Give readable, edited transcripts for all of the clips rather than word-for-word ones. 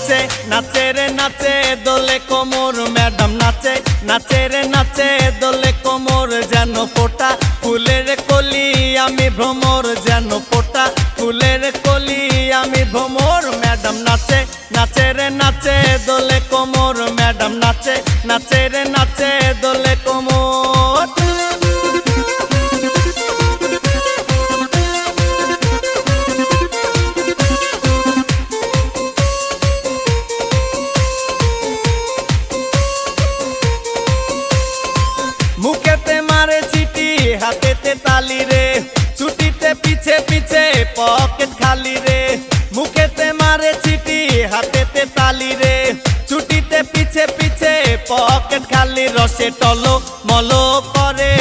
নাচে নাচে রে নাচে দোলে কোমর ম্যাডাম নাচে নাচে রে নাচে দোলে কোমর যেন ফোটা ফুলের কলি আমি ভ্রমর যেন ফোটা ফুলের কলি আমি ভ্রমর ম্যাডাম নাচে নাচে রে নাচে দোলে কোমর ম্যাডাম নাচে নাচে রে নাচে দোলে কোমর। মুখেতে মারে চিঠি হাতেতে তালি রে ছুটিতে পিছে পিছে পকেট খালি রে মুখেতে মারে চিঠি হাতেতে তালি রে ছুটিতে পিছে পিছে পকেট খালি রসে টলো মলো করে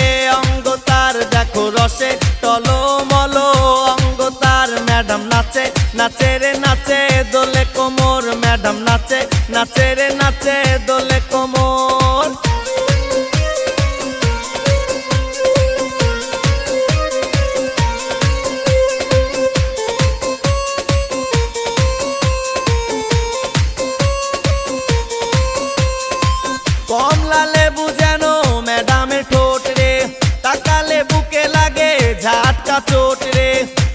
অঙ্গ তার দেখো রসে টলো মলো অঙ্গ তার ম্যাডাম নাচে নাচে রে নাচে দোলে কোমর ম্যাডাম নাচে নাচে রে নাচে দোলে কোমর। কমলা লেবু যেন ম্যাডামের ঠোঁট রে তাকালে বুকে লাগে ঝাটকা চোট রে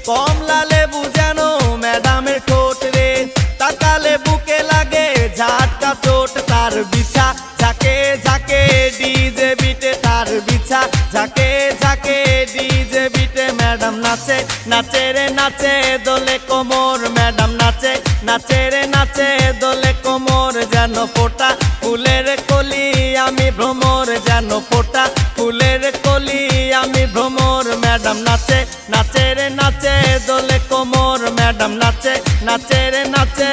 কমলা লেবু যেন ম্যাডামের ঠোঁট রে তাকালে বুকে লাগে ঝাটকা চোট তার বিছা ঝাঁকে ঝাঁকে ডিজে বিটে তার বিছা ঝাঁকে ঝাঁকে ডিজে বিটে ম্যাডাম নাচে নাচে রে নাচে দোলে কোমর ম্যাডাম নাচে নাচে রে নাচে দোলে কোমর যেন ফোটা ফুলের কলি আমি ভ্রমর যেন ফোটা ফুলের কলি আমি ভ্রমর ম্যাডাম নাচে নাচে রে নাচে দোলে কোমর ম্যাডাম নাচে নাচে রে নাচে